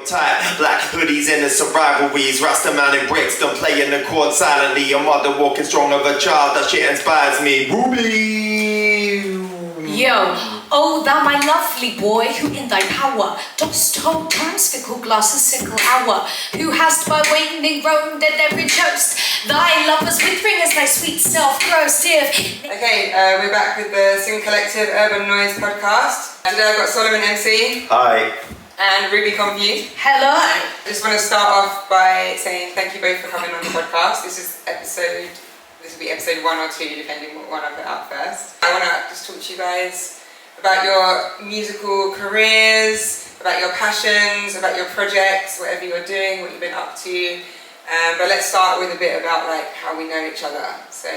uptight. Black hoodies and the rivalries. Rasta man in Brixton playing the chord silently. A mother walking strong of a child. That shit inspires me. Ruby. Yo, oh thou my lovely boy, who in thy power dost hold time's fickle glasses sickle hour, who hast by waning roamed at every toast, thy lovers withering as thy sweet self grows dear. Okay, we're back with the Sing Collective Urban Noise podcast. Today I've got Solomon MC. Hi. And Ruby Confue. Hello. I just want to start off by saying thank you both for coming on the podcast. This will be episode 1 or 2, depending what one I put out first. I want to just talk to you guys about your musical careers, about your passions, about your projects, whatever you're doing, what you've been up to. But let's start with a bit about like how we know each other. So,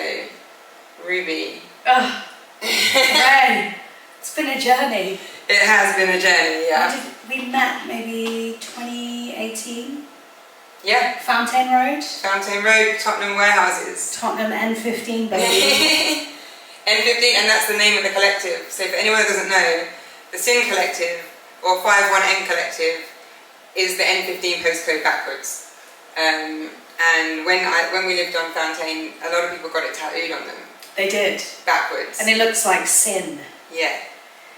Ruby. Right. It's been a journey. It has been a journey, yeah. We met maybe 2018. Yeah. Fountain Road, Tottenham warehouses. Tottenham N15, baby. N15, and that's the name of the collective. So for anyone that doesn't know, the Sing Collective, or 51N Collective, is the N15 postcode backwards. And when we lived on Fountain, a lot of people got it tattooed on them. They did. Backwards. And it looks like sin. Yeah.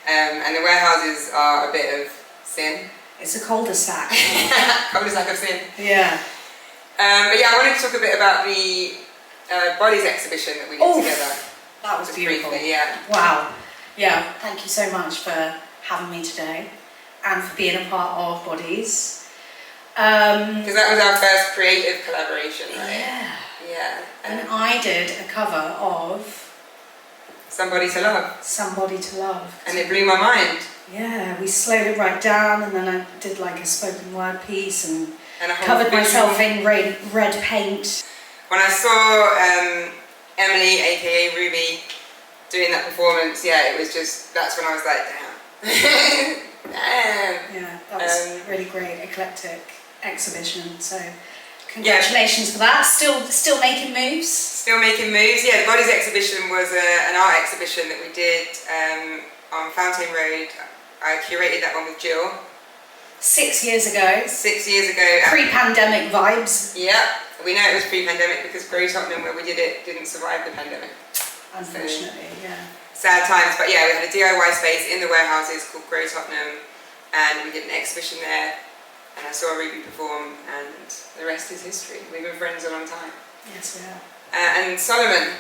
And the warehouses are a bit of sin. It's a cul-de-sac. Cul-de-sac of sin. Yeah. But yeah, I wanted to talk a bit about the Bodies exhibition that we did together. That was beautiful. Briefly, yeah. Wow. Yeah, thank you so much for having me today and for being a part of Bodies. Because that was our first creative collaboration, right? Yeah. Yeah. And I did a cover of Somebody to Love. Somebody to Love. And it blew my mind. Yeah, we slowed it right down, and then I did like a spoken word piece and a whole covered visual. myself in red paint. When I saw Emily, aka Ruby, doing that performance, yeah, it was just, that's when I was like, damn. Damn. Yeah, that was really great, eclectic exhibition. So congratulations for that. Still making moves. Still making moves. Yeah, the Bodies exhibition was an art exhibition that we did on Fountain Road. I curated that one with Jill. 6 years ago. 6 years ago. Pre-pandemic vibes. Yeah, we know it was pre-pandemic because Grow Tottenham, where we did it, didn't survive the pandemic. Unfortunately, yeah. Sad times, but yeah, we had a DIY space in the warehouses called Grow Tottenham, and we did an exhibition there, and I saw Ruby perform, and the rest is history. We've been friends a long time. Yes, we have. And Solomon.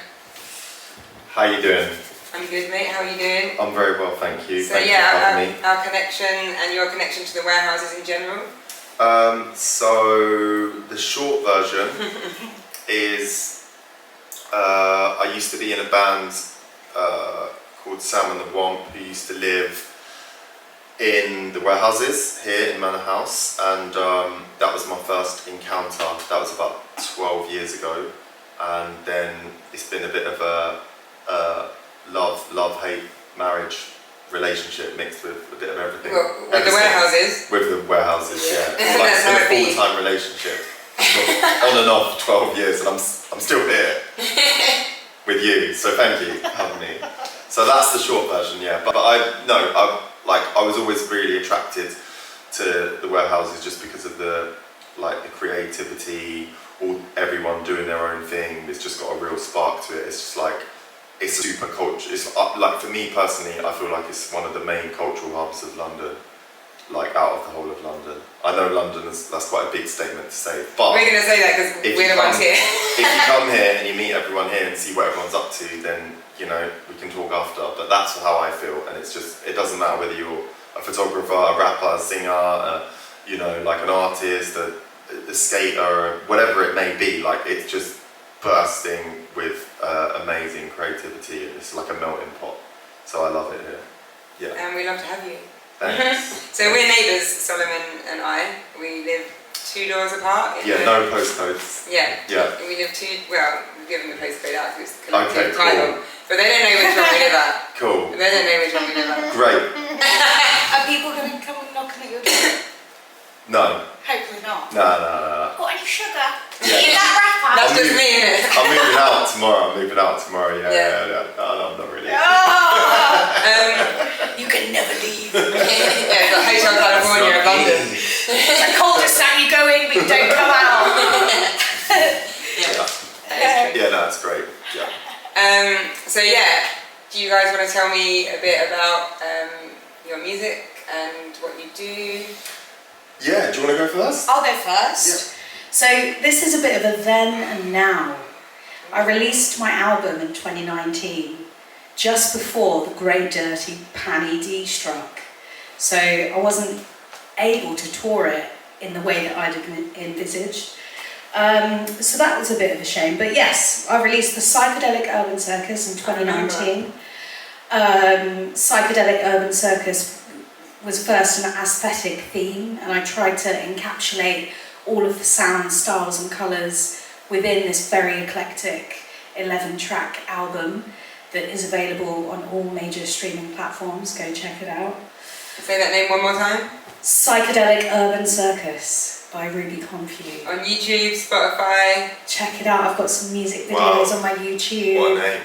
How you doing? I'm good, mate. How are you doing? I'm very well, thank you. So thank you for having me. our connection and your connection to the warehouses in general. So the short version is I used to be in a band called Sam and the Womp, who used to live in the warehouses here in Manor House, and that was my first encounter. That was about 12 years ago, and then it's been a bit of a love-hate marriage relationship mixed with a bit of everything. Well, with the warehouses? With the warehouses, yeah. It's like That's how it it's been a full-time relationship. On and off 12 years, and I'm still here with you, so thank you for having me. So that's the short version, yeah. But I was always really attracted to the warehouses just because of the creativity, everyone doing their own thing. It's just got a real spark to it. It's just like, it's a super culture. It's like, for me personally, I feel like it's one of the main cultural hubs of London, like out of the whole of London. I know London that's quite a big statement to say, but we're going to say that because we're the ones here. If you come here and you meet everyone here and see what everyone's up to, then we can talk after. But that's how I feel, and it's just, it doesn't matter whether you're a photographer, a rapper, a singer, like an artist, a skater, whatever it may be. Like, it's just bursting with amazing creativity, and it's like a melting pot. So I love it here. Yeah. And we love to have you. Thanks. So we're neighbours, Solomon and I. We live 2 doors apart. Yeah, no postcodes. Yeah. Yeah. We live we've given the postcode out because it's collective Okay, title. cool. But they don't know which one we live at. Cool. They don't know which one we live at. Great. Are people going to come knocking at your door? No. Hopefully not. No. Got any sugar? Yeah. Is that rapper? That's just me, isn't it? I'm moving out tomorrow. Yeah. No, not really. You can never leave. Yeah, it's like Hotel California of London. It's a screaming, don't come out. Yeah, no, it's great. Yeah. So yeah, do you guys want to tell me a bit about your music and what you do? Yeah, do you want to go first? I'll go first. Yeah. So this is a bit of a then and now. I released my album in 2019, just before the great dirty Panny D struck. So I wasn't able to tour it in the way that I'd envisaged. So that was a bit of a shame. But yes, I released the Psychedelic Urban Circus in 2019. Psychedelic Urban Circus was first an aesthetic theme, and I tried to encapsulate all of the sounds, styles and colours within this very eclectic 11-track album that is available on all major streaming platforms. Go check it out. Say that name one more time. Psychedelic Urban Circus by Ruby Confue. On YouTube, Spotify. Check it out, I've got some music videos on my YouTube. What a name.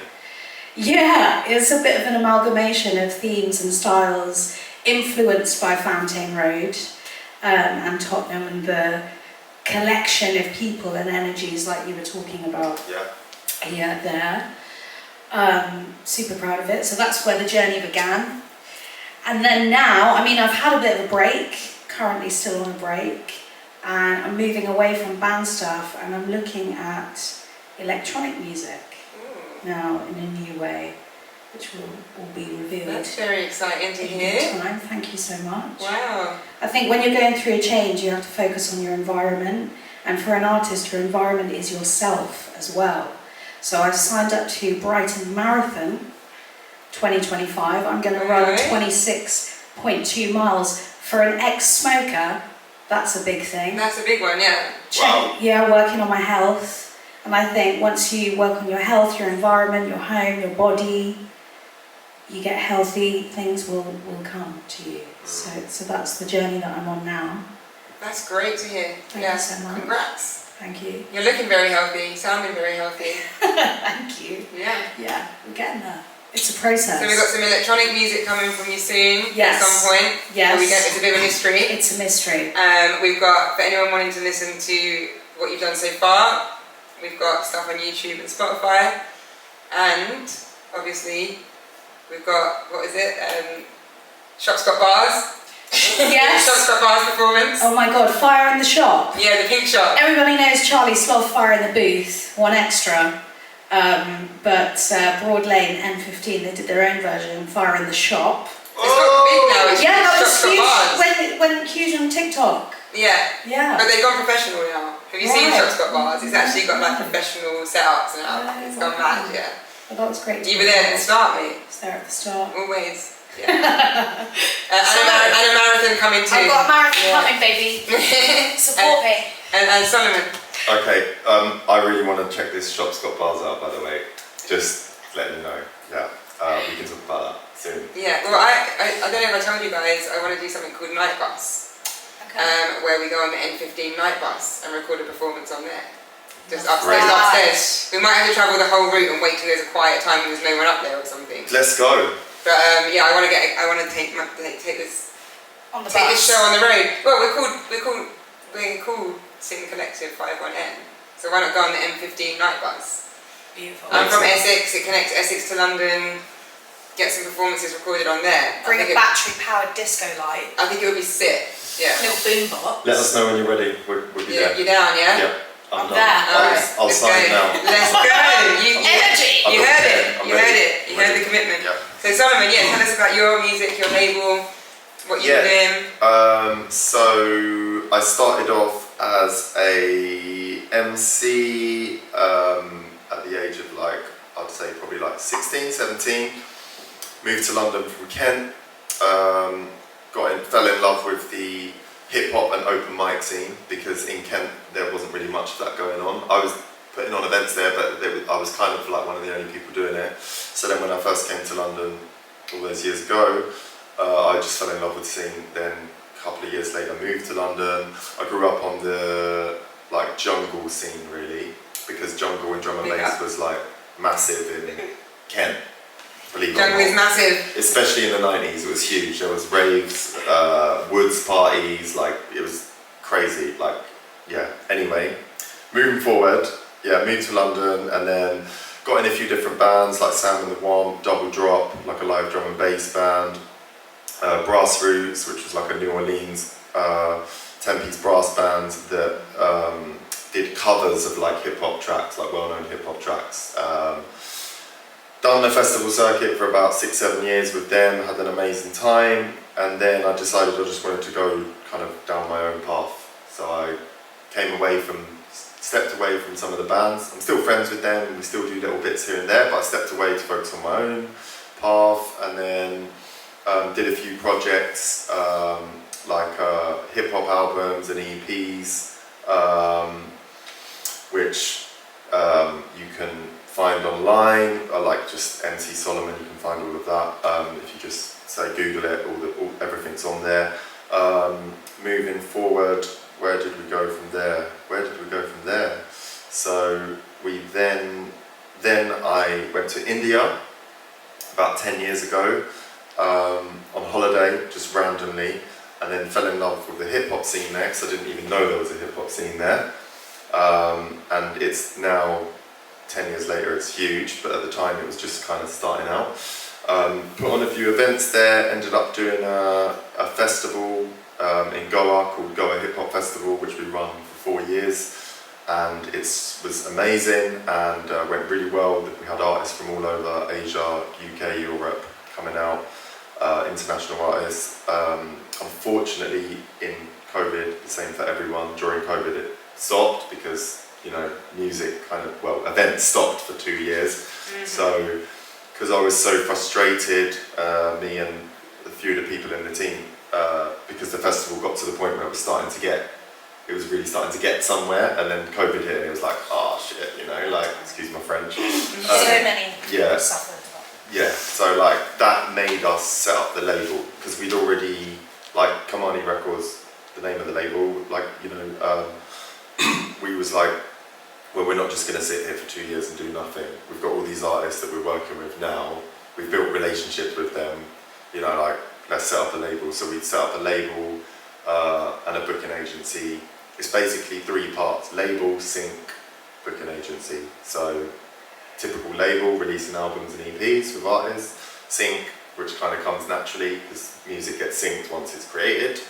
Yeah, it's a bit of an amalgamation of themes and styles influenced by Fountain Road and Tottenham and the collection of people and energies like you were talking about here, there. Super proud of it. So that's where the journey began. And then now, I mean, I've had a bit of a break, currently still on a break, and I'm moving away from band stuff and I'm looking at electronic music now in a new way, which will be revealed. That's very exciting to hear. Time. Thank you so much. Wow. I think when you're going through a change, you have to focus on your environment, and for an artist, your environment is yourself as well. So I've signed up to Brighton Marathon 2025. I'm going to run 26.2 miles. For an ex-smoker, that's a big thing. That's a big one, yeah. Wow. Yeah, working on my health. And I think once you work on your health, your environment, your home, your body, you get healthy, things will come to you. So that's the journey that I'm on now. That's great to hear. Thank you so much. Congrats. Thank you. You're looking very healthy, sounding very healthy. Thank you. Yeah. Yeah, we're getting there. It's a process. So we've got some electronic music coming from you soon Yes. at some point. Yes. It's a bit of a mystery. It's a mystery. We've got, for anyone wanting to listen to what you've done so far, we've got stuff on YouTube and Spotify. And obviously, we've got, what is it? Shop's Got Bars. Yes. Shop's Got Bars performance. Oh my God, Fire in the Shop. Yeah, the pink shop. Everybody knows Charlie Sloth, Fire in the Booth, one extra. But Broad Lane, N15, they did their own version, Fire in the Shop. It's got big now. It's Yeah, that was Shop's Got huge Bars. when huge on TikTok. Yeah. Yeah. But they've gone professional now. Have you seen Right. Shop's Got Bars? It's actually got like professional setups now. It's gone mad, yeah. Well, that was great. You were there at the start, mate. I was there at the start. Always. Yeah. And a marathon coming too. I've got a marathon coming, baby. Support me. And Solomon. Okay, I really want to check this Shop's Got Bars out, by the way. Just let me know. Yeah, we can talk about that soon. Yeah, well, I don't know if I told you guys, I want to do something called Night Bus. Okay. Where we go on the N15 night bus and record a performance on there. Just Great. upstairs. We might have to travel the whole route and wait till there's a quiet time and there's no one up there or something. Let's go. But yeah, I want to take this On the take bus. this show on the road. Well, we're called Sing Collective 51N. So why not go on the M15 night bus? Beautiful. I'm from Essex. It connects Essex to London. Get some performances recorded on there. Bring a battery-powered disco light. I think it would be sick. Yeah. Little boom box. Let us know when you're ready. We'll be there. You're down, yeah? Yeah. I'm done. there. Alright, I'll let's sign go. now. Let's go. Energy. You heard it. I'm You ready. heard it. You heard the commitment. Yeah. So Solomon, yeah, tell us about your music, your label, what you're doing. So I started off as a MC at the age of I'd say probably 16, 17. Moved to London from Kent. Fell in love with the hip hop and open mic scene because in Kent there wasn't really much of that going on. I was putting on events there, but I was kind of one of the only people doing it. So then when I first came to London all those years ago, I just fell in love with the scene. Then a couple of years later moved to London. I grew up on the jungle scene really, because jungle and drum and bass was massive in Kent. Believe it or Jungle not. is massive. Especially in the 90s, it was huge. There was raves, woods parties, it was crazy. yeah, anyway, moving forward, yeah, moved to London and then got in a few different bands like Sam and the Womp, Double Drop, like a live drum and bass band, Brass Roots, which was like a New Orleans 10-piece brass band that did covers of like hip-hop tracks, like well-known hip-hop tracks. Done the festival circuit for about 6-7 years with them, had an amazing time, and then I decided I just wanted to go kind of down my own path. So I stepped away from some of the bands. I'm still friends with them, we still do little bits here and there, but I stepped away to focus on my own path, and then did a few projects, like hip-hop albums and EPs, which you can find online, like just MC Solomon, you can find all of that. If you just say Google it, everything's on there. Moving forward, where did we go from there? So then I went to India about 10 years ago on holiday, just randomly, and then fell in love with the hip hop scene there, because I didn't even know there was a hip hop scene there. And it's now 10 years later, it's huge, but at the time it was just kind of starting out. Put on a few events there, ended up doing a festival in Goa called Goa Hip Hop Festival, which we run for 4 years, and it was amazing and went really well. We had artists from all over Asia, UK, Europe coming out, international artists. Unfortunately, in COVID, the same for everyone, during COVID it stopped because, you know, music events stopped for 2 years. Mm-hmm. So, because I was so frustrated, me and a few of the people in the team, because the festival got to the point where it was really starting to get somewhere, and then COVID hit and it was like, oh shit, you know, like, excuse my French. So many people suffered. Yeah, so like that made us set up the label, because we'd already, like Kamani Records, the name of the label, like, you know, we was like, well, we're not just going to sit here for 2 years and do nothing. We've got all these artists that we're working with now. We've built relationships with them. You know, like, let's set up a label. So we set up a label and a booking agency. It's basically 3 parts: label, sync, booking agency. So typical label, releasing albums and EPs with artists. Sync, which kind of comes naturally because music gets synced once it's created.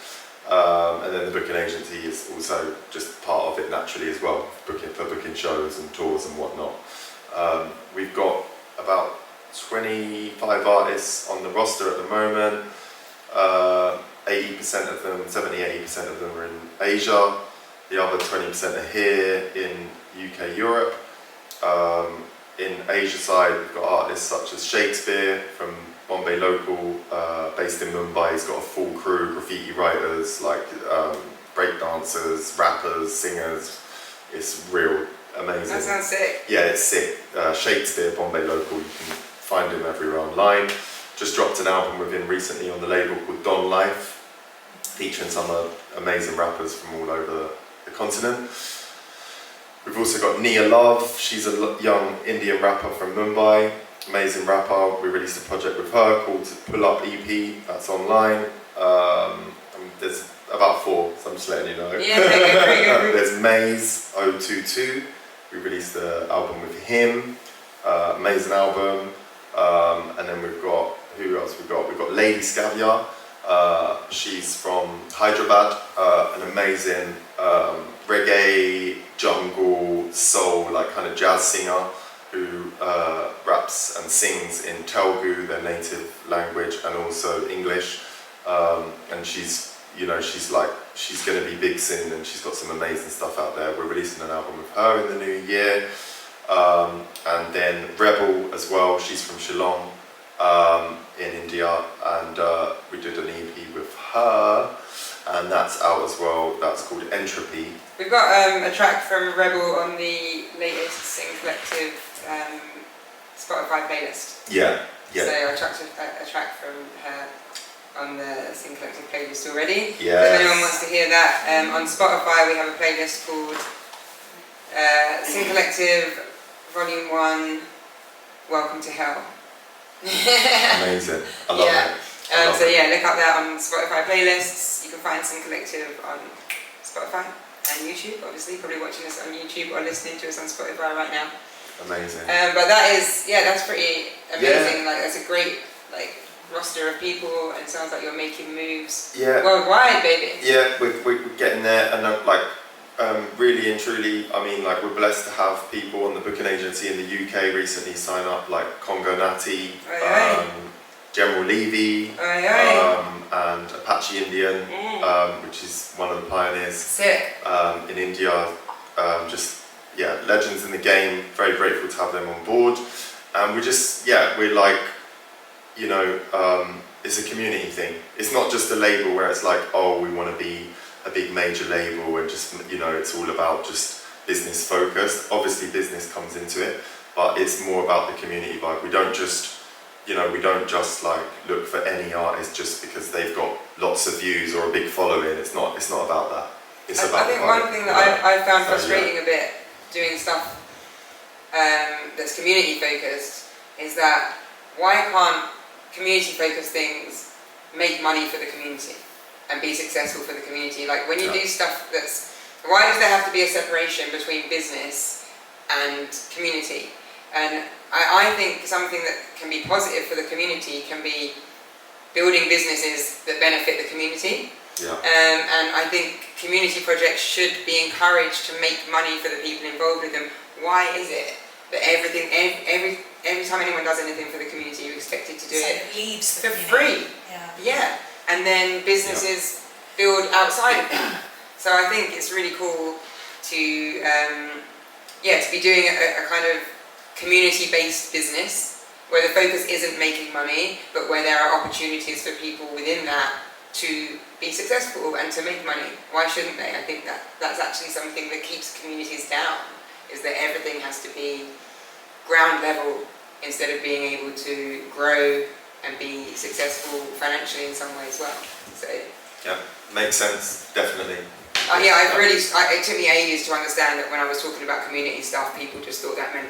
And then the booking agency is also just part of it naturally as well, for booking shows and tours and whatnot. We've got about 25 artists on the roster at the moment. 80% of them, 70-80% of them are in Asia. The other 20% are here in UK, Europe. In Asia side, we've got artists such as Shakespeare from Bombay local, based in Mumbai. He's got a full crew, graffiti writers, like break dancers, rappers, singers. It's real amazing. That sounds sick. Yeah, it's sick. Shakespeare, Bombay local, you can find him everywhere online. Just dropped an album with him recently on the label called Don Life, featuring some amazing rappers from all over the continent. We've also got Nia Love. She's a young Indian rapper from Mumbai. Amazing rapper. We released a project with her called Pull Up EP. That's online. There's about 4, so I'm just letting you know. Yeah, There's Maze 022. We released the album with him. Amazing album. And then we've got, who else we've got? We've got Lady Scavia. She's from Hyderabad. An amazing reggae, jungle, soul, like kind of jazz singer, who raps and sings in Telugu, their native language, and also English. And she's going to be big soon, and she's got some amazing stuff out there. We're releasing an album with her in the new year. And then Rebel as well, she's from Shillong in India, and we did an EP with her, and that's out as well. That's called Entropy. We've got a track from Rebel on the latest Sing Collective Spotify playlist. Yeah. So I tracked a track from her on the Sing Collective playlist already. Yeah. If anyone wants to hear that, on Spotify we have a playlist called Sing Collective Volume 1, Welcome to Hell. Amazing. I love it. So yeah, look up that on Spotify playlists. You can find Sing Collective on Spotify. And YouTube, obviously, probably watching us on YouTube or listening to us on Spotify right now. Amazing. But that's pretty amazing. Like, that's a great roster of people, and it sounds like you're making moves worldwide, baby. Yeah, we're getting there, and really and truly, I mean, like, we're blessed to have people on the booking agency in the UK recently sign up, like Congo Natty, General Levy, and Apache Indian, which is one of the pioneers. Sick. In India. Legends in the game. Very grateful to have them on board, and we're like, it's a community thing. It's not just a label where it's like, oh, we want to be a big major label and just, it's all about just business focused. Obviously business comes into it, but it's more about the community vibe. We don't just like look for any artist just because they've got lots of views or a big following. It's not about that. It's about I think one thing that I found frustrating a bit doing stuff that's community focused is that why can't community focused things make money for the community and be successful for the community? Like, when you do stuff why does there have to be a separation between business and community? And I think something that can be positive for the community can be building businesses that benefit the community. And I think community projects should be encouraged to make money for the people involved with them. Why is it that every time anyone does anything for the community, you're expected to do it for free? Yeah. And then businesses build outside of that. So I think it's really cool to be doing a kind of community-based business where the focus isn't making money, but where there are opportunities for people within that to be successful and to make money. Why shouldn't they? I think that's actually something that keeps communities down, is that everything has to be ground level instead of being able to grow and be successful financially in some way as well. So makes sense, definitely. It took me ages to understand that when I was talking about community stuff, people just thought that meant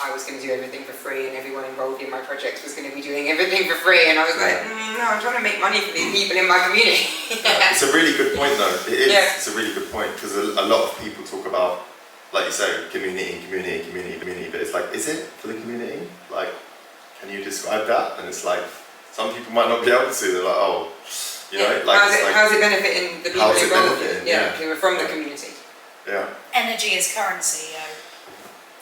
I was going to do everything for free and everyone involved in my projects was going to be doing everything for free, and I was like, no, I'm trying to make money for these people in my community. It's a really good point though. It is. It's a really good point, because a lot of people talk about, like you say, community, but it's like, is it for the community? Like, can you describe that? And it's like, some people might not be able to. They're like, oh, how's it benefiting the people involved? Who are from the community. Energy is currency,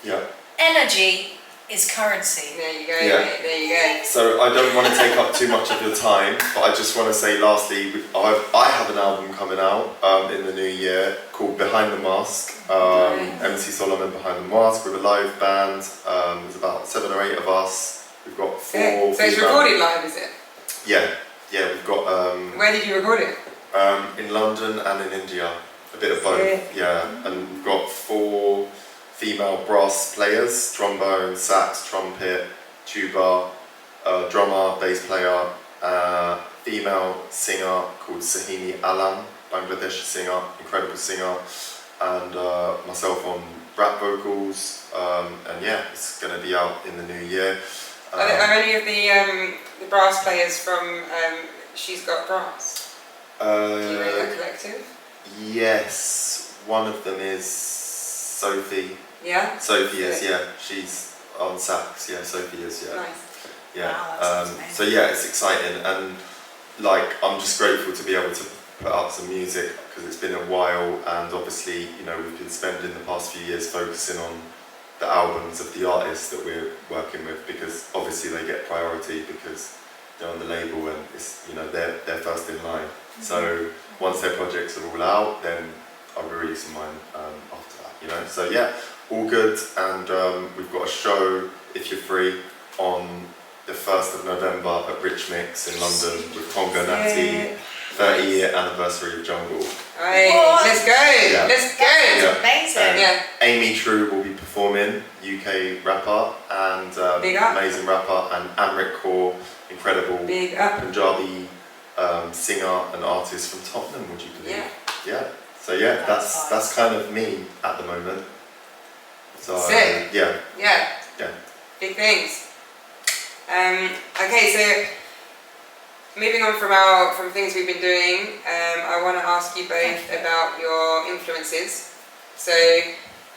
Yeah. Energy is currency. There you go. There you go. So I don't want to take up too much of your time, but I just want to say lastly, I have an album coming out in the new year called Behind the Mask. MC Solomon Behind the Mask with a live band. There's about 7 or 8 of us. We've got 4. So it's recorded live, is it? Yeah, we've got. Where did you record it? In London and in India. A bit of both. Yeah, and we've got 4 female brass players: trombone, sax, trumpet, tuba, drummer, bass player, female singer called Sahini Alam, Bangladeshi singer, incredible singer, and myself on rap vocals, and it's going to be out in the new year. Are any of the brass players from She's Got Brass? Do you know that collective? Yes, one of them is Sophie. Yeah? Sophie is, she's on sax, Sophie is, Nice. Wow, so it's exciting, and like, I'm just grateful to be able to put out some music, because it's been a while, and obviously, we've been spending the past few years focusing on the albums of the artists that we're working with, because obviously they get priority because they're on the label and it's, they're first in line. So once their projects are all out, then I'll be releasing mine after that, So all good, and we've got a show, if you're free, on the 1st of November at Rich Mix in London with Congo Natty, 30-year anniversary of Jungle. Right, let's go! Let's go! That's amazing. Amy True will be performing, UK rapper and amazing rapper, and Amrit Kaur, incredible Punjabi singer and artist from Tottenham, would you believe? So that's kind of me at the moment. So sick. Big things. Okay, so moving on from things we've been doing, I want to ask you both about your influences. So,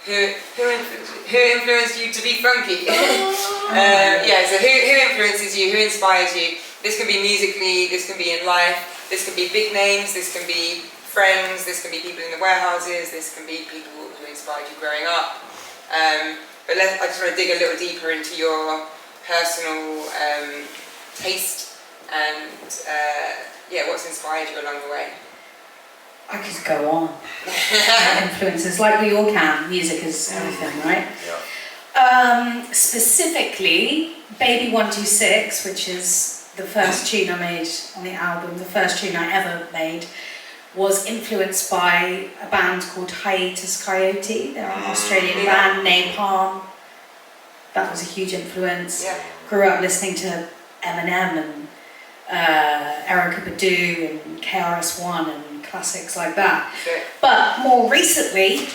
who influenced you to be funky? So who influences you? Who inspires you? This can be musically, this can be in life, this can be big names, this can be friends, this can be people in the warehouses, this can be people who inspired you growing up. But I just want to dig a little deeper into your personal taste and what's inspired you along the way. I could go on. Influences, like we all can. Music is everything, right? Yeah. Specifically, Baby 126, which is the first tune I made on the album, the first tune I ever made, was influenced by a band called Hiatus Coyote. They're an Australian band, Napalm. That was a huge influence. Yeah. Grew up listening to Eminem and Erykah Badu and KRS-One and classics like that. Sure. But more recently,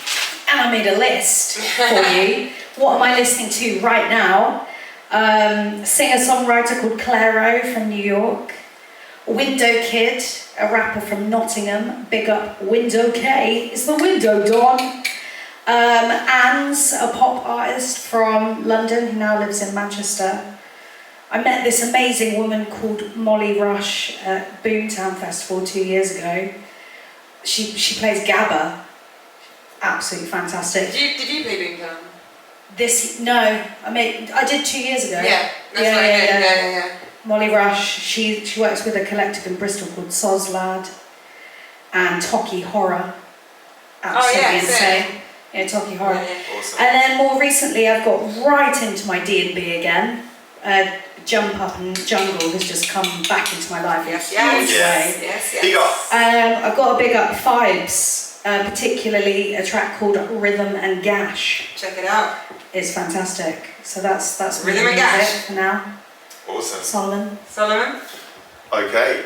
and I made a list for you, what am I listening to right now? A singer-songwriter called Clairo from New York. Window Kid, a rapper from Nottingham. Big up Window K. Is the window Don? Anne's, a pop artist from London who now lives in Manchester. I met this amazing woman called Molly Rush at Boomtown Festival 2 years ago. She plays Gabba. Absolutely fantastic. Did you play Boomtown? I did 2 years ago. Yeah, that's right. Yeah. Molly Rush, she works with a collective in Bristol called Soslad and Toki Horror. Absolutely insane. Yeah, Toki Horror. Yeah. Awesome. And then more recently I've got right into my D&B again. Jump Up and Jungle has just come back into my life in a huge way. Yes. Big up. I've got to big up Vibes, particularly a track called Rhythm and Gash. Check it out. It's fantastic. So that's Rhythm and Gash for now. Awesome. Solomon? Okay.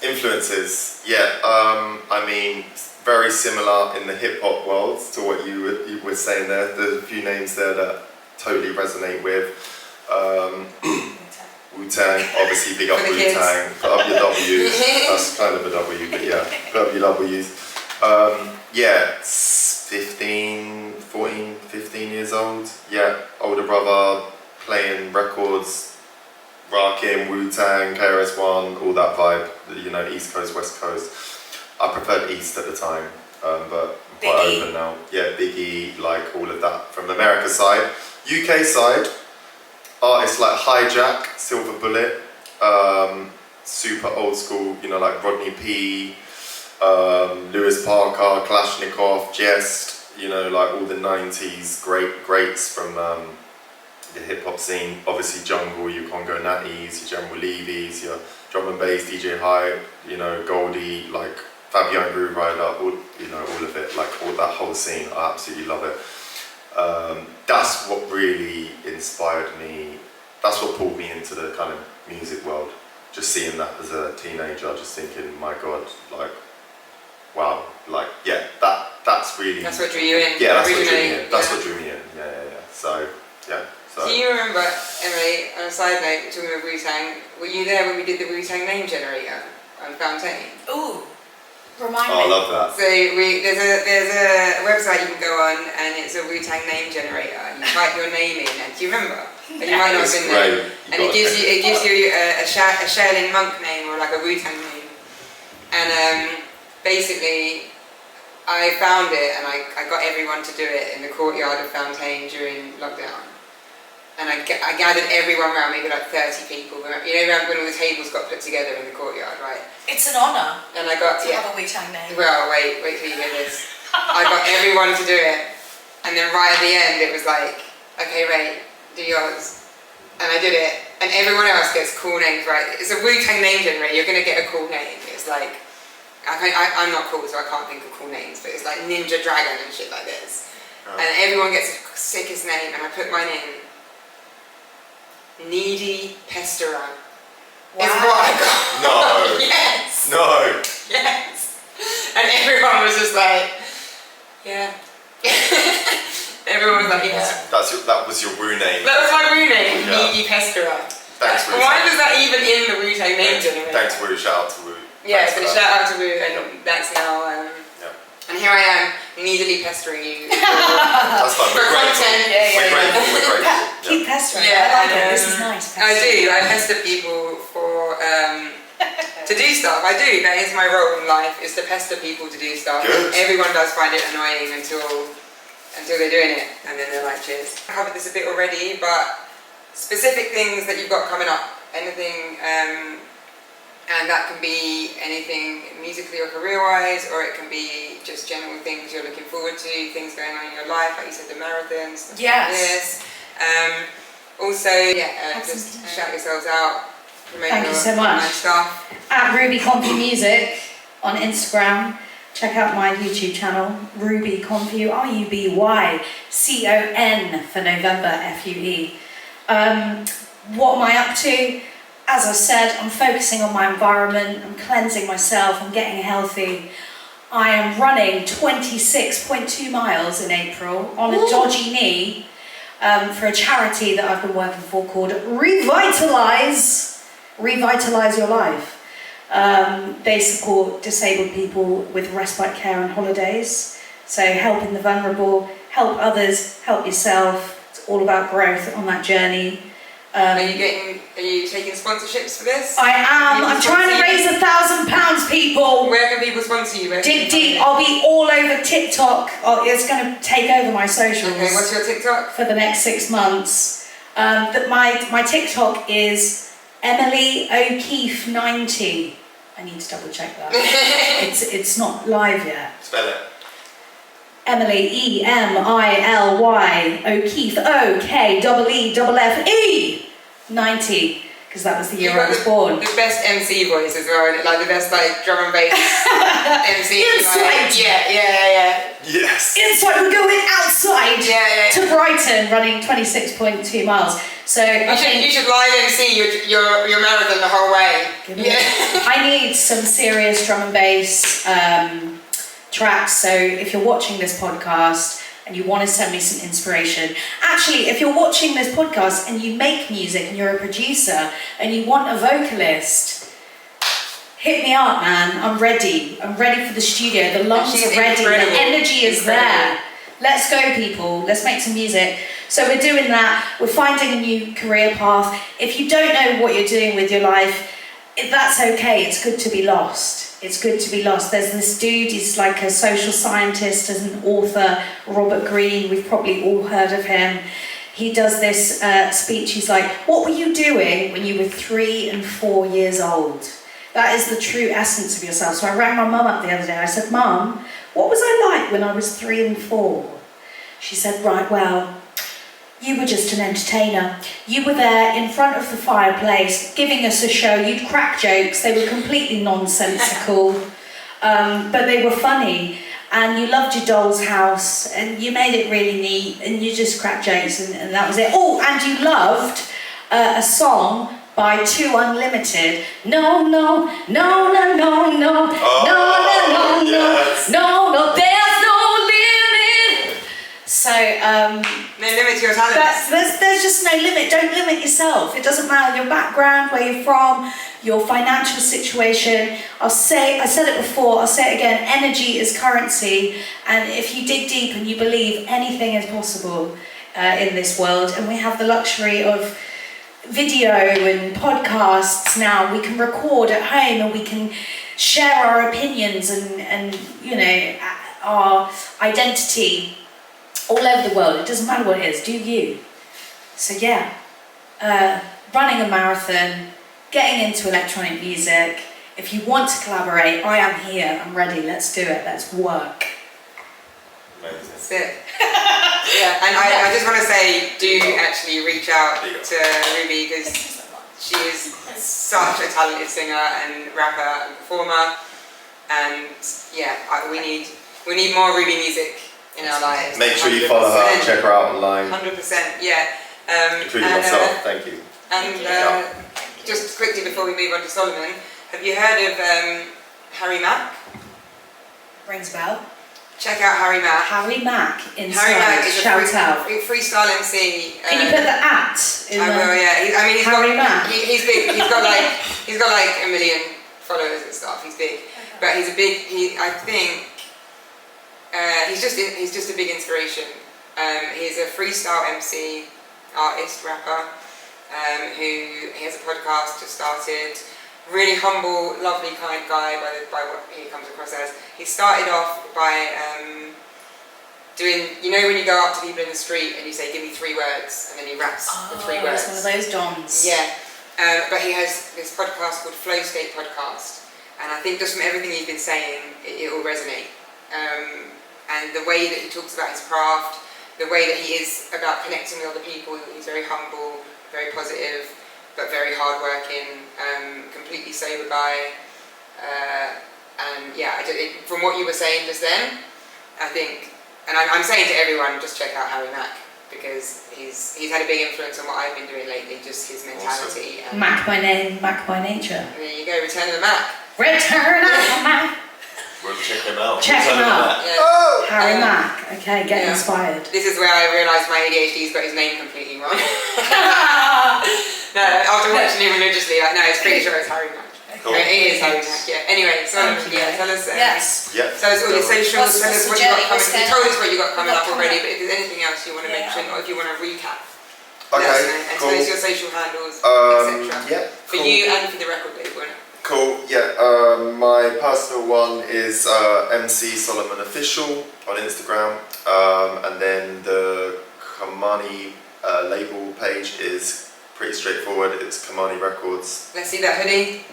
Influences. I mean, very similar in the hip hop world to what you were saying there. There's a few names there that totally resonate with. Wu-Tang, obviously big up Wu-Tang. Put up your W's. That's kind of a W, but yeah, put up your W's. 15 years old. Yeah, older brother, playing records, rocking Wu-Tang, KRS-One, all that vibe, East Coast, West Coast. I preferred East at the time, but I'm quite open now. Yeah, Biggie, like all of that. From America's side. UK side, artists like Hijack, Silver Bullet, super old school, like Rodney P, Lewis Parker, Kalashnikov, Jest, like all the 90s greats from the hip hop scene. Obviously Jungle, your Congo Natties, your General Levy's, your drum and bass, DJ Hype, Goldie, like Fabian Groove Rider, all of it, like all that whole scene. I absolutely love it. That's what really inspired me. That's what pulled me into the kind of music world. Just seeing that as a teenager, just thinking, my God, like, wow, like, that's really. That's what drew you in. Yeah, that's what drew me in. That's what drew me in. Yeah. So. Do you remember, Emily, on a side note, talking about Wu-Tang, were you there when we did the Wu-Tang name generator on Fountain? Ooh, remind me. I love that. So there's a website you can go on, and it's a Wu-Tang name generator. You type your name in, and do you remember? And you might not have been there. And it gives you a Shaolin monk name or like a Wu-Tang name. And basically, I found it, and I got everyone to do it in the courtyard of Fountain during lockdown. And I gathered everyone around, maybe like 30 people. When all the tables got put together in the courtyard, right? It's an honour. And I got to have a Wu-Tang name. Well, wait till you hear this. I got everyone to do it, and then right at the end, it was like, okay, Ray, do yours. And I did it, and everyone else gets cool names, right? It's a Wu-Tang name generator. You're gonna get a cool name. It's like, I'm not cool, so I can't think of cool names, but it's like Ninja Dragon and shit like this. Oh. And everyone gets the sickest name, and I put mine in. Needy Pesterer. Wow. Is what I got. No. Yes. No. Yes. And everyone was just like, yeah. Everyone was like, yeah. That was your Wu name. That was my Wu name, yeah. Needy Pesterer. Thanks, Wu. Why was that even in the Wu-Tang name generator? Thanks, Wu. Shout out to Wu. Yes, but shout out to Wu, and that's now. Yeah. And here I am, needily pestering you That's fine. for content. We're grateful. We're grateful. Keep pestering. Yeah, I like it. This is nice. I do. I pester people for to do stuff. I do. That is my role in life: is to pester people to do stuff. Good. Everyone does find it annoying until they're doing it, and then they're like, "Cheers." I covered this a bit already, but specific things that you've got coming up, anything, and that can be anything musically or career-wise, or it can be just general things you're looking forward to, things going on in your life, like you said, the marathons. Yes. Also, just shout yourselves out. Thank you so much. My stuff. At Ruby Confue Music on Instagram. Check out my YouTube channel, Ruby Confue, RUBYCON for November, FUE. What am I up to? As I said, I'm focusing on my environment, I'm cleansing myself, I'm getting healthy. I am running 26.2 miles in April on a dodgy knee for a charity that I've been working for called Revitalize Your Life. They support disabled people with respite care and holidays. So helping the vulnerable, help others, help yourself. It's all about growth on that journey. Are you taking sponsorships for this? I am. I'm trying to raise £1,000, people. Where can people sponsor you? I'll be all over TikTok. It's going to take over my socials. Okay, what's your TikTok? For the next 6 months. My TikTok is Emily O'Keefe 90. I need to double check that. It's not live yet. Spell it. Emily, EMILY, O'Keefe, OKEEFE, 90, because that was the year I was born. The best MC voice as well, like the best drum and bass MC. Inside. Yeah. Yes. Inside, we're going outside to Brighton, running 26.2 miles. So you should live MC your marathon the whole way. I need some serious drum and bass tracks. So if you're watching this podcast and you want to send me some inspiration, actually, if you're watching this podcast and you make music and you're a producer and you want a vocalist, hit me up, man. I'm ready for the studio. The lungs are ready. The energy is there. Let's go, people. Let's make some music. So we're doing that. We're finding a new career path. If you don't know what you're doing with your life, that's okay. It's good to be lost. It's good to be lost. There's this dude, he's like a social scientist, as an author, Robert Greene. We've probably all heard of him. He does this speech. He's like, what were you doing when you were 3 and 4 years old? That is the true essence of yourself. So I rang my mum up the other day. I said, Mum, what was I like when I was 3 and 4? She said, right, well, you were just an entertainer. You were there in front of the fireplace, giving us a show. You'd crack jokes. They were completely nonsensical, but they were funny. And you loved your doll's house, and you made it really neat, and you just cracked jokes, and that was it. Oh, and you loved a song by Two Unlimited. No, no, no, no, no, no, no, no, no, yes. no, no, there's no limit. So, no limit to your talents. There's just no limit. Don't limit yourself. It doesn't matter your background, where you're from, your financial situation. I said it before, I'll say it again, energy is currency, and if you dig deep and you believe anything is possible in this world, and we have the luxury of video and podcasts now, we can record at home and we can share our opinions and you know, our identity all over the world. It doesn't matter what it is, do you? So yeah, running a marathon, getting into electronic music. If you want to collaborate, I am here, I'm ready, let's do it, let's work. Amazing. That's it. Yeah, and I just want to say, do actually reach out to Ruby, because she is such a talented singer and rapper and performer, and yeah, we need more Ruby music in our lives. Make sure you follow her and check her out online. 100%, yeah. Including myself, thank you. And just quickly before we move on to Solomon, have you heard of Harry Mack? Rings a bell. check out Harry Mack. Harry Mack inside. Harry Mack is Shout out. a freestyle MC. Can you put the at in I will, yeah. He's Harry Mack? He's big. He's got like 1 million followers and stuff. He's big, but he's a big. I think he's just a big inspiration. He's a freestyle MC, artist, rapper, who he has a podcast just started. Really humble, lovely, kind guy by what he comes across as. He started off by doing, you know when you go up to people in the street and you say, give me 3 words, and then he raps the 3 words. It's one of those dons. Yeah, but he has this podcast called Flow State Podcast, and I think just from everything you've been saying, it will resonate. And the way that he talks about his craft, the way that he is about connecting with other people, he's very humble, very positive, but very hardworking, completely sober guy, and yeah, from what you were saying just then, I think, and I'm saying to everyone, just check out Harry Mack, because he's had a big influence on what I've been doing lately, just his mentality. Awesome. Mac by name, Mac by nature. And there you go, Return of the Mac. Return of the Mac. We'll check him out. Check him out. Yeah. Oh! Harry Mack. Okay, get inspired. This is where I realised my ADHD's got his name completely wrong. No, after watching him religiously, no, it's pretty sure it's Harry Mack. Cool. It is Harry Mack, yeah. Anyway, so tell us. Yes. Yeah. Tell us all your socials, tell us what you got coming. You told us what you got coming up already, but if there's anything else you want to mention, or if you want to recap, Okay, and cool. tell us your social handles, etc. Yeah, For cool. you and for the record label. Cool, yeah. My personal one is MC Solomon Official on Instagram, and then the Kamani label page is pretty straightforward. It's Kamani Records. Let's see that hoodie.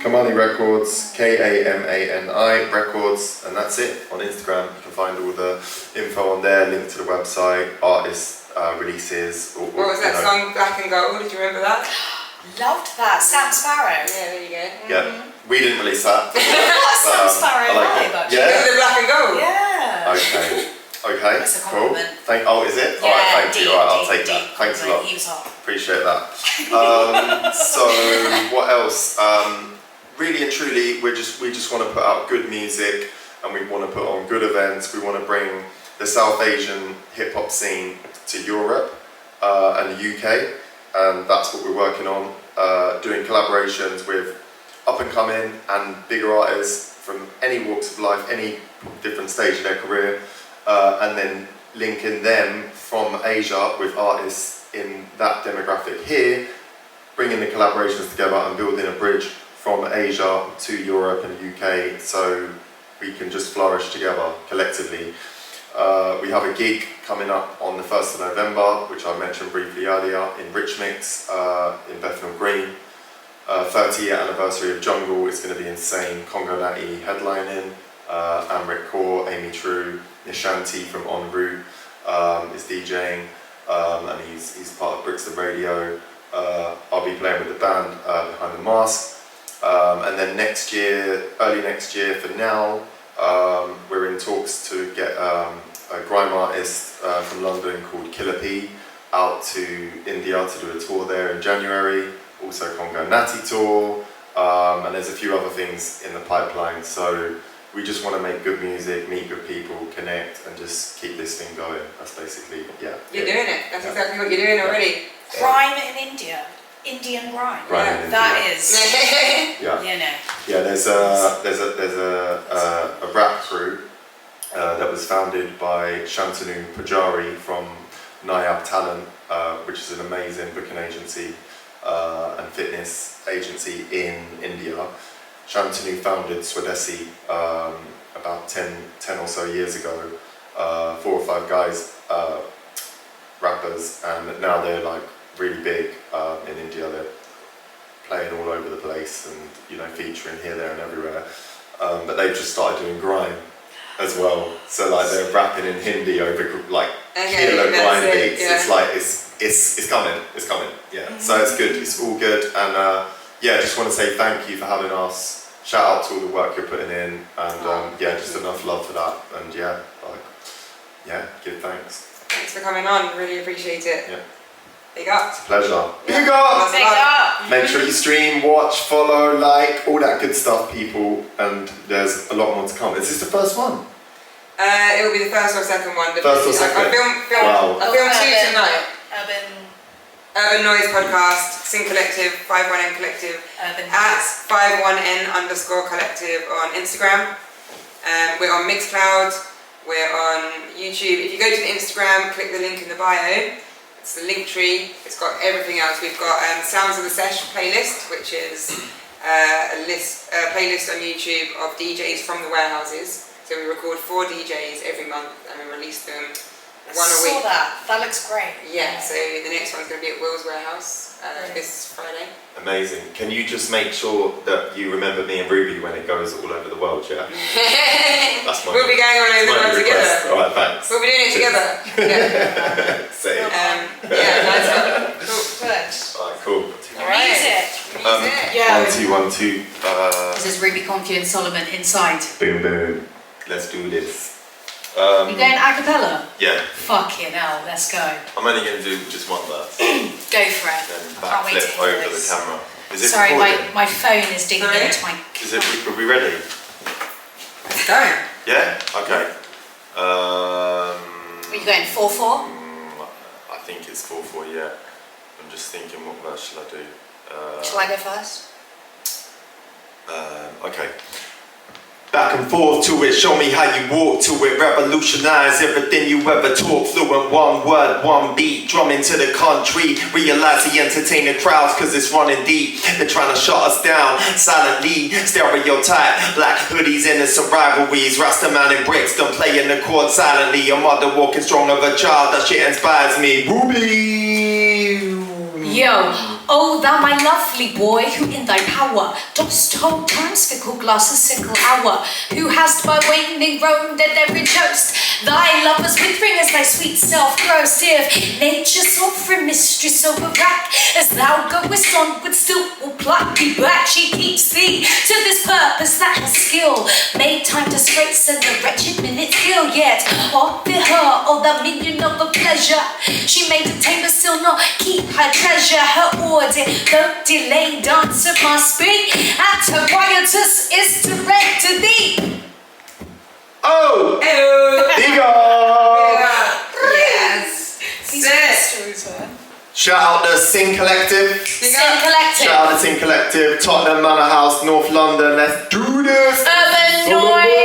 Kamani Records, Kamani Records, and that's it on Instagram. You can find all the info on there, link to the website, artists, releases. What was that song, Black and Gold? Did you remember that? Loved that. Sam Sparrow. Yeah, there you go. Yeah, we didn't release that. Sam Sparrow I like vibe, it. actually. Yeah? It was the Black and Gold. Yeah. Okay, That's a cool. compliment. Oh, is it? Yeah, Alright, thank you. Alright, I'll take deep that. Thanks a lot. He was hot. Appreciate that. So, what else? Really and truly, we just want to put out good music, and we want to put on good events. We want to bring the South Asian hip hop scene to Europe and the UK, and that's what we're working on. Doing collaborations with up and coming and bigger artists from any walks of life, any different stage of their career, and then linking them from Asia with artists in that demographic here, bringing the collaborations together and building a bridge from Asia to Europe and the UK, so we can just flourish together collectively. We have a gig coming up on the 1st of November, which I mentioned briefly earlier, in Rich Mix in Bethnal Green. 30th anniversary of Jungle, it's going to be insane. Congo Natty headlining, Amrit Kaur, Amy True, Nishanti from En Route is DJing, and he's part of Brixton Radio. I'll be playing with the band behind the mask. And then next year, early next year for now, we're in talks to get a grime artist from London called Killer P out to India to do a tour there in January. Also Congo Natty tour, and there's a few other things in the pipeline. So we just want to make good music, meet good people, connect, and just keep this thing going. That's basically, yeah. You're doing it. That's exactly what you're doing already. Grime in India. Indian grime. Grime in That India. is, Yeah. you know. Yeah, there's a rap crew that was founded by Shantanu Pujari from Nayab Talent, which is an amazing booking agency and fitness agency in India. Shantanu founded Swadesi about 10 or so years ago. 4 or 5 guys, rappers, and now they're like really big in India. They're playing all over the place and featuring here, there, and everywhere. But they've just started doing grime as well. So like they're rapping in Hindi over like killer grime beats. Yeah. It's like it's coming. Yeah. Mm-hmm. So it's good. It's all good. And just want to say thank you for having us. Shout out to all the work you're putting in, and just enough love for that. And give thanks. Thanks for coming on. Really appreciate it. Yeah. Big up. Pleasure. Big up! Big up. Make sure you stream, watch, follow, like, all that good stuff, people. And there's a lot more to come. Is this the first one? It will be the first or second one. First or second? I filmed two tonight. Urban Noise Podcast, Sing Collective, 51N Collective, at 51N_collective on Instagram. We're on Mixcloud, we're on YouTube. If you go to the Instagram, click the link in the bio. It's the link tree. It's got everything else. We've got Sounds of the Sesh playlist, which is a playlist on YouTube of DJs from the warehouses. So we record 4 DJs every month and we release them one a week. I saw that. That looks great. Yeah, so the next one's going to be at Will's Warehouse this Friday. Amazing. Can you just make sure that you remember me and Ruby when it goes all over the world, yeah? That's my We'll be going all over the world together. Alright, thanks. We'll be doing it together. Yeah. Say it. Yeah, nice one. Cool. Good. Alright, cool. Music. Yeah. 1, 2, 1, 2. This is Ruby Confue and Solomon inside. Boom, boom. Let's do this. You going a cappella? Yeah. Fucking hell, let's go. I'm only going to do just one verse. Go for it. Then Can't wait to backflip hear over this. the camera. Is it Sorry, recording? my phone is digging Sorry? into my... Are we ready? Let's go. Yeah? Okay. Are you going 4/4? I think it's 4/4, yeah. I'm just thinking, what verse shall I do? Shall I go first? Okay. Back and forth to it, show me how you walk to it. Revolutionize everything you ever talk. Fluent, one word, one beat. Drumming to the country. Realize the entertainer crowds, cause it's running deep. They're trying to shut us down silently. Stereotype, black hoodies and innocent rivalries. Rasta man in bricks, done playing the chord silently. A mother walking strong of a child, that shit inspires me. Ruby! Yo, oh thou my lovely boy, who in thy power dost hold time's fickle glasses sickle hour, who hast by waning roamed at every coast, thy lovers withering as thy sweet self grows, if nature's sovereign mistress over rack, as thou goest onward still will pluck thee back, she keeps thee to this purpose that her skill made time disgrace and the wretched minutes ill, yet offer her all the minion of the pleasure, she may detain but still not keep her treasure. Her order, don't delay, dancer must be at her quietus is direct to thee. Oh! Big Yes. Sit. Shout out the Sing Collective. Sing Collective. Shout out the Sing Collective. Tottenham Manor House, North London. Let's do this. Urban Noise.